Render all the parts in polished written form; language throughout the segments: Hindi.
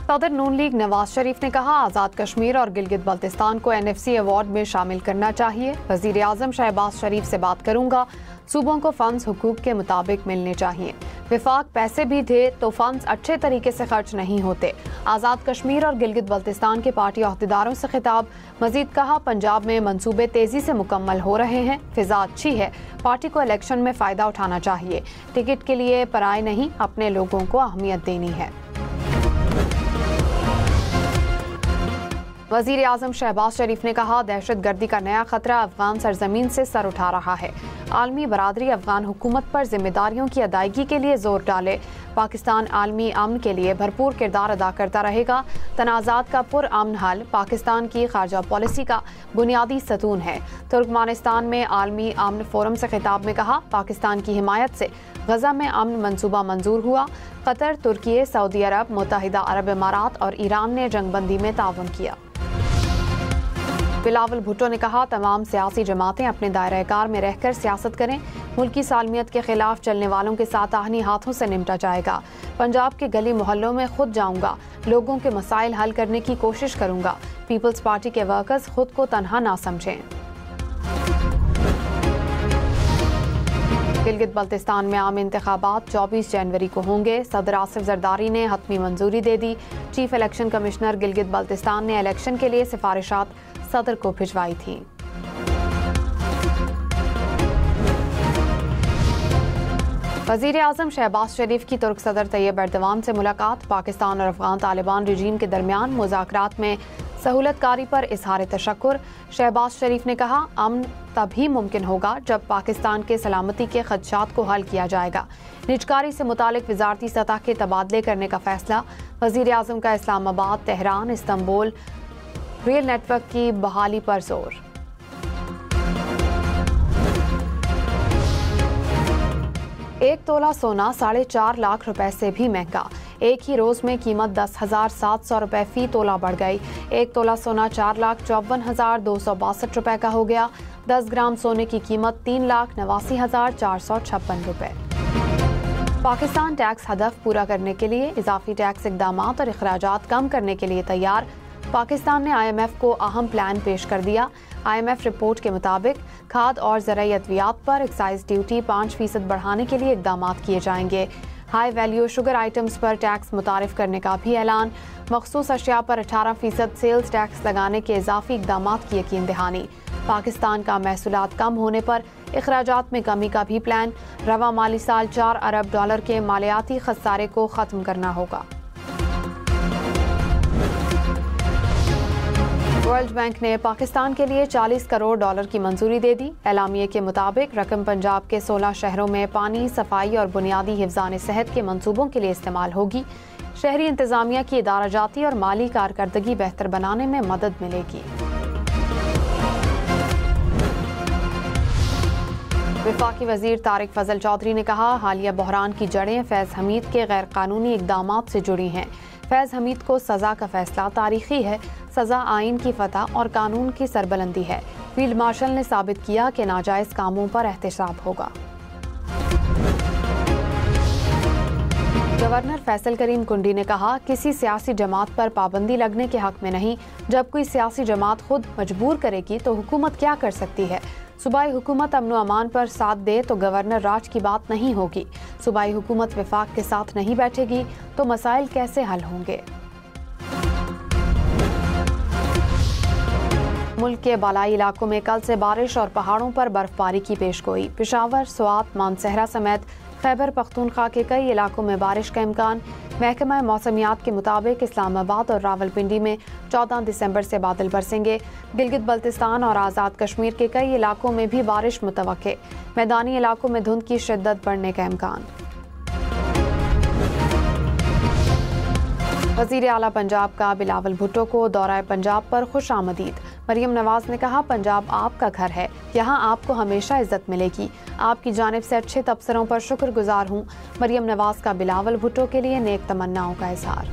सदर नून लीग नवाज शरीफ ने कहा, आज़ाद कश्मीर और गिलगित बल्तिस्तान को NFC अवार्ड में शामिल करना चाहिए। वज़ीर आज़म शहबाज शरीफ से बात करूंगा। सूबों को फंड्स हुकूक के मुताबिक मिलने चाहिए। विफाक पैसे भी दे तो फंड्स अच्छे तरीके से खर्च नहीं होते। आज़ाद कश्मीर और गिलगित बल्तिस्तान के पार्टी अहदेदारों से खिताब। मजीद कहा, पंजाब में मंसूबे तेजी से मुकम्मल हो रहे हैं। फिजा अच्छी है। पार्टी को इलेक्शन में फ़ायदा उठाना चाहिए। टिकट के लिए पराए नहीं, अपने लोगों को अहमियत देनी है। वज़ीर आज़म शहबाज शरीफ ने कहा, दहशत गर्दी का नया खतरा अफगान सरजमीन से सर उठा रहा है। आलमी बरादरी अफगान हुकूमत पर जिम्मेदारियों की अदायगी के लिए जोर डाले। पाकिस्तान आलमी अमन के लिए भरपूर किरदार अदा करता रहेगा। तनाज़ात का पुरअमन हल पाकिस्तान की खारजा पॉलिसी का बुनियादी सतून है। तुर्कमानिस्तान में आलमी अमन फोरम से खिताब में कहा, पाकिस्तान की हिमायत से गजा में अमन मंसूबा मंजूर हुआ। कतर, तुर्की, सऊदी अरब, मुत्तहिदा अरब इमारात और ईरान ने जंगबंदी में ताउन किया। बिलावल भुट्टो ने कहा, तमाम सियासी जमातें अपने दायरा कार में रहकर सियासत करें। मुल्की सालमियत के खिलाफ चलने वालों के साथ आहनी हाथों से निपटा जाएगा। पंजाब के गली मोहल्लों में खुद जाऊंगा, लोगों के मसाइल हल करने की कोशिश करूंगा। पीपल्स पार्टी के वर्कर्स खुद को तनहा ना समझें। गिलगित बल्तिस्तान में आम इंतखाबात 24 जनवरी को होंगे। सदर आसिफ जरदारी ने हतमी मंजूरी दे दी। Chief election commissioner Gilgit Baltistan ने इलेक्शन के लिए सिफारिशात सदर को भिजवाई थी। वज़ीर आज़म शहबाज शरीफ की तुर्क सदर तैयब एर्दोगान से मुलाकात। पाकिस्तान और अफगान तालिबान रजीम के दरमियान मुज़ाकरात में सहूलतकारी पर इजहार तशक्कुर। शहबाज शरीफ ने कहा, अमन तभी मुमकिन होगा जब पाकिस्तान के सलामती के खदशात को हल किया जाएगा। निजकारी से मुतालिक वजारती सतह के तबादले करने का फैसला। वज़ीर आज़म का Islamabad, Tehran, Istanbul rail network की बहाली पर जोर। एक तोला सोना 4.5 लाख रुपए से भी महंगा। एक ही रोज में कीमत 10,700 रुपए फी तोला बढ़ गई। एक तोला सोना 4,54,262 रुपए का हो गया। 10 ग्राम सोने की कीमत 3,89,456 रुपए। पाकिस्तान टैक्स हदफ पूरा करने के लिए इजाफी टैक्स इकदामात और अखराजात कम करने के लिए तैयार। पाकिस्तान ने IMF को अहम प्लान पेश कर दिया। IMF रिपोर्ट के मुताबिक खाद और ज़राई अद्वियात पर एक्साइज ड्यूटी 5% बढ़ाने के लिए इकदामात किए जाएंगे। हाई वैल्यू शुगर आइटम्स पर टैक्स मुतारिफ करने का भी ऐलान। मखसूस अशिया पर 18% सेल्स टैक्स लगाने के इजाफी इकदामात की यकीन दहानी। पाकिस्तान का महसूलात कम होने पर अखराजात में कमी का भी प्लान। रवा माली साल $4 अरब के मालियाती खसारे को ख़त्म करना होगा। वर्ल्ड बैंक ने पाकिस्तान के लिए $40 करोड़ की मंजूरी दे दी। एलामिये के मुताबिक रकम पंजाब के 16 शहरों में पानी, सफाई और बुनियादी हिफ्ज़ान सेहत के मंसूबों के लिए इस्तेमाल होगी। शहरी इंतजामिया की इदाराजाती और माली कारकर्दगी बेहतर बनाने में मदद मिलेगी। वफाकी वजीर तारिक फजल चौधरी ने कहा, हालिया बहरान की जड़ें फैज़ हमीद के गैर कानूनी इकदामात से जुड़ी हैं। फैज़ हमीद को सज़ा का फैसला तारीखी है। सज़ा आइन की फतह और कानून की सरबलंदी है। फील्ड मार्शल ने साबित किया कि नाजायज़ कामों पर एहतसाब होगा। गवर्नर फैसल करीम कुंडी ने कहा, किसी सियासी जमात पर पाबंदी लगने के हक में नहीं। जब कोई सियासी जमात खुद मजबूर करेगी तो हुकूमत क्या कर सकती है। सूबाई हुकूमत अमन व अमान पर साथ दे तो गवर्नर राज की बात नहीं होगी। सूबाई हुकूमत विफाक के साथ नहीं बैठेगी तो मसाइल कैसे हल होंगे। मुल्क के बालाई इलाकों में कल से बारिश और पहाड़ों पर बर्फबारी की पेशगोई। पेशावर, स्वात, मानसहरा समेत खैबर पख्तूनख्वा के कई इलाकों में बारिश का इम्कान। महकमा मौसमियात के मुताबिक इस्लामाबाद और रावलपिंडी में 14 दिसंबर से बादल बरसेंगे। गिलगित बल्तिस्तान और आज़ाद कश्मीर के कई इलाकों में भी बारिश मुतवक्के। मैदानी इलाकों में धुंध की शिद्दत बढ़ने का इम्कान। वज़ीर आला पंजाब का बिलावल भुट्टो को दौरा पंजाब पर खुश आमदीद। मरियम नवाज ने कहा, पंजाब आपका घर है, यहाँ आपको हमेशा इज्जत मिलेगी। आपकी जानिब से अच्छे तबसरों पर शुक्रगुजार हूँ। मरियम नवाज का बिलावल भुट्टो के लिए नेक तमन्नाओं का इजहार।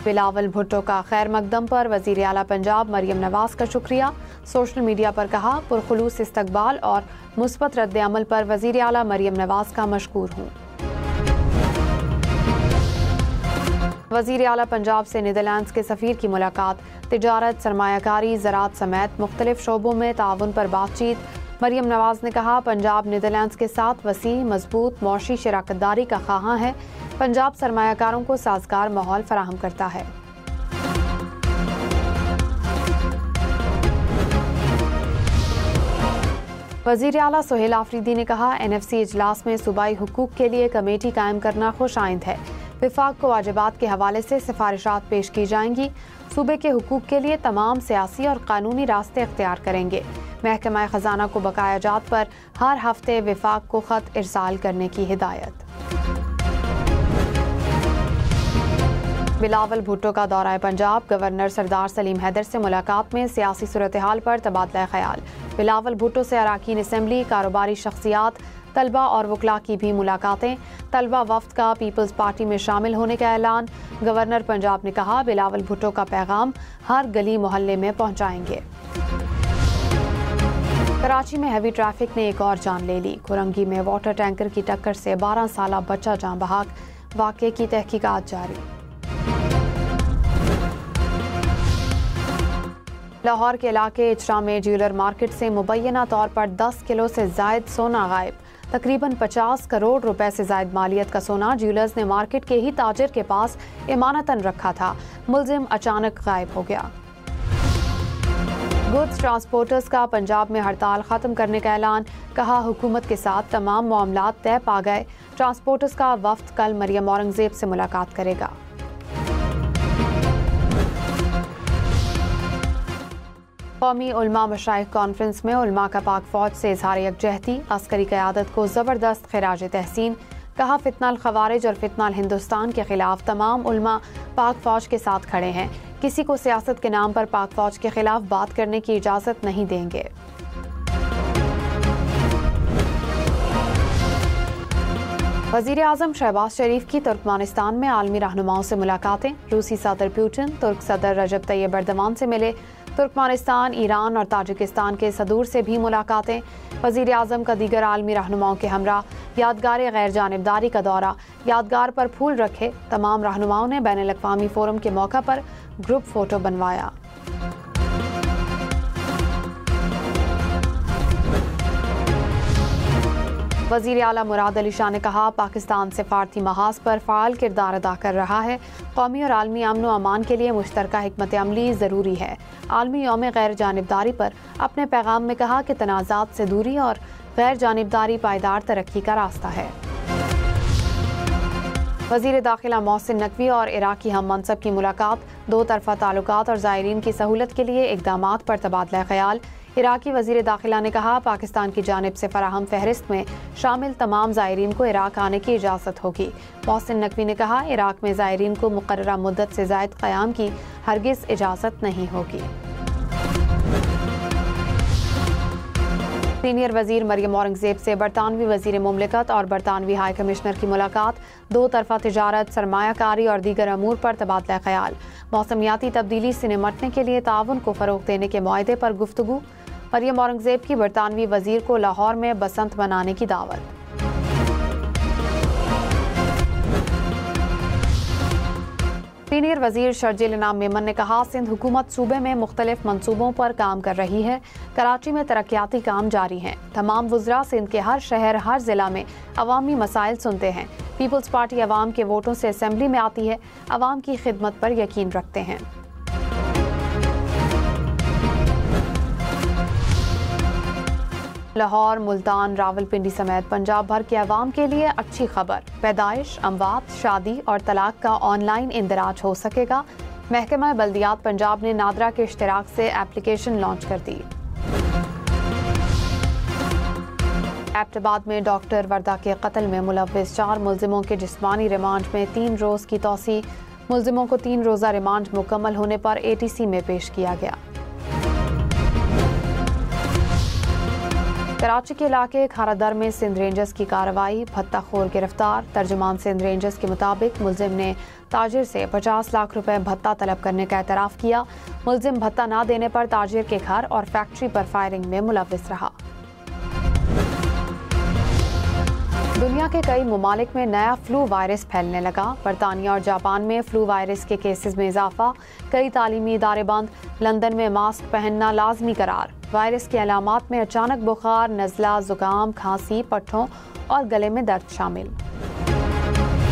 बिलावल भुट्टो का खैर मकदम पर वज़ीर आला पंजाब मरियम नवाज का शुक्रिया। सोशल मीडिया पर कहा, पुरखुलूस इस्तकबाल और मुस्बत रद्द अमल पर वज़ीर आला मरियम नवाज का मशकूर हूँ। वज़ीर आला पंजाब से नीदरलैंड्स के सफ़ीर की मुलाकात, तिजारत, सरमायाकारी, ज़राअत समेत मुख्तलिफ शोबों में ताउन पर बातचीत। मरियम नवाज ने कहा, पंजाब नीदरलैंड्स के साथ वसी मजबूत मौशी शराकतदारी का ख़्वाहां है। पंजाब सरमायाकारों को साजगार माहौल फराहम करता है। वज़ीर आला सुहेल आफरीदी ने कहा, NFC इजलास में सूबाई हुकूक के लिए कमेटी कायम करना खुश आइंद है। विफाक को वाजिबात के हवाले से सिफारिशात पेश की जाएंगी। सूबे के हुकूक के लिए तमाम सियासी और कानूनी रास्ते इख्तियार करेंगे। महकमा खजाना को बकाया जात पर हर हफ्ते विफाक को खत इरसाल करने की हिदायत। बिलावल भुट्टो का दौरा पंजाब, गवर्नर सरदार सलीम हैदर से मुलाकात में सियासी सूरत हाल पर तबादला ख्याल। बिलावल भुट्टो से अराकीन असम्बली, कारोबारी शख्सियात, तलबा और वकला की भी मुलाकातें। तलबा वफ्द का पीपल्स पार्टी में शामिल होने का ऐलान। गवर्नर पंजाब ने कहा, बिलावल भुट्टो का पैगाम हर गली मोहल्ले में पहुंचाएंगे। कराची में हैवी ट्रैफिक ने एक और जान ले ली। कुरंगी में वाटर टैंकर की टक्कर से 12 साला बच्चा जान बहक। वाक़े की तहकीकात जारी। लाहौर के इलाके इचरा में ज्वेलर मार्केट से मुबैना तौर पर 10 किलो से जायद सोना गायब। तकरीबन 50 करोड़ रुपए से जायद मालियत का सोना ज्वेलर्स ने मार्केट के ही ताजिर के पास इमानतन रखा था। मुलजिम अचानक गायब हो गया। गुड्स ट्रांसपोर्टर्स का पंजाब में हड़ताल खत्म करने का ऐलान। कहा, हुकूमत के साथ तमाम मामलात तय पा गए। ट्रांसपोर्टर्स का वफ्द कल मरियम औरंगजेब से मुलाकात करेगा। कौमी उलमा मशाइख कॉन्फ्रेंस में उलमा का पाक फौज से इजहार यकजहती। अस्करी क़यादत को ज़बरदस्त खिराज तहसीन। कहा, फितनाल खवारिज और फितनाल हिंदुस्तान के खिलाफ तमाम उलमा पाक फौज के साथ खड़े हैं। किसी को सियासत के नाम पर पाक फौज के खिलाफ बात करने की इजाज़त नहीं देंगे। वज़ीर आज़म शहबाज शरीफ की तुर्कमानिस्तान में आलमी रहनुमाओं से मुलाकातें। रूसी सदर पुतिन तुर्क सदर रजब तैयब एर्दोगान से मिले। तुर्कमानिस्तान, ईरान और ताजिकिस्तान के सदूर से भी मुलाकातें। वज़ीर आज़म का दीगर आलमी रहनुमाओं के हमरा यादगार गैर जानिबदारी का दौरा। यादगार पर फूल रखे। तमाम रहनुमाओं ने बैनुल अक़वामी फोरम के मौका पर ग्रुप फोटो बनवाया। वज़ीर आला मुराद अली शाह ने कहा, पाकिस्तान सिफारती महाज पर फ़ाल किरदार अदा कर रहा है। कौमी और आलमी अमन व अमान के लिए मुश्तरका हिकमत अमली ज़रूरी है। आलमी यौम गैर जानिबदारी पर अपने पैगाम में कहा कि तनाज़ात से दूरी और गैर जानिबदारी पायदार तरक्की का रास्ता है। वज़ीर दाखिला मोहसिन नकवी और इराकी हम मनसब की मुलाकात। दो तरफ़ा ताल्लुकात और ज़ायरीन की सहूलत के लिए इक़दामात पर तबादला ख्याल। इराकी वज़ीर दाखिला ने कहा, पाकिस्तान की जानिब से फराहम फहरिस्त में शामिल तमाम ज़ायरीन को इराक आने की इजाज़त होगी। मोहसिन नकवी ने कहा, इराक में ज़ायरीन को मुकर्ररा मुद्दत से ज़ायद क़याम की हरगिज़ इजाज़त नहीं होगी। सीनियर वज़ीर मरियम औरंगजेब से बरतानवी वज़ीर मुमलिकत और बरतानवी हाई कमिश्नर की मुलाकात। दो तरफ़ा तिजारत, सरमायाकारी और दीगर अमूर पर तबादला ख्याल। मौसमियाती तब्दीली से निमटने के लिए ताउन को फ़रोग़ देने के मुआहदे पर गुफ्तगू। मरियम औरंगजेब की बरतानवी वज़ीर को लाहौर में बसंत मनाने की दावत। सीनियर वज़ीर शर्जील इनाम मेमन ने कहा, सिंध हुकूमत सूबे में मुख्तलिफ मनसूबों पर काम कर रही है। कराची में तरक्याती काम जारी हैं। तमाम वुज़रा सिंध के हर शहर, हर ज़िला में अवामी मसाइल सुनते हैं। पीपल्स पार्टी अवाम के वोटों से असम्बली में आती है। अवाम की खिदमत पर यकीन रखते हैं। लाहौर, मुल्तान, रावलपिंडी समेत पंजाब भर के अवाम के लिए अच्छी खबर। पैदाइश, अमवात, शादी और तलाक का ऑनलाइन इंदराज हो सकेगा। महकमा बल्दियात पंजाब ने नादरा के इश्तिराक से एप्लीकेशन लॉन्च कर दी। एबटाबाद में डॉक्टर वर्दा के कत्ल में मुलव्विस 4 मुलजिमों के जिस्मानी रिमांड में 3 रोज़ की तौसी। मुलजिमों को 3 रोज़ा रिमांड मुकम्मल होने पर ATC में पेश किया गया। कराची के इलाके खारादर में सिंध रेंजर्स की कार्रवाई। भत्ताखोर गिरफ्तार। तर्जुमान सिंध रेंजर्स के मुताबिक मुलजिम ने ताजिर से 50 लाख रुपए भत्ता तलब करने का एतराफ़ किया। मुलजिम भत्ता न देने पर ताजिर के घर और फैक्ट्री पर फायरिंग में मुलव्विस रहा। दुनिया के कई ममालिक में नया फ्लू वायरस फैलने लगा। बरतानिया और जापान में फ्लू वायरस के केसेस में इजाफा। कई तालीमी इदारे बंद। लंदन में मास्क पहनना लाजमी करार। वायरस की अलामात में अचानक बुखार, नज़ला, जुकाम, खांसी, पट्ठों और गले में दर्द शामिल।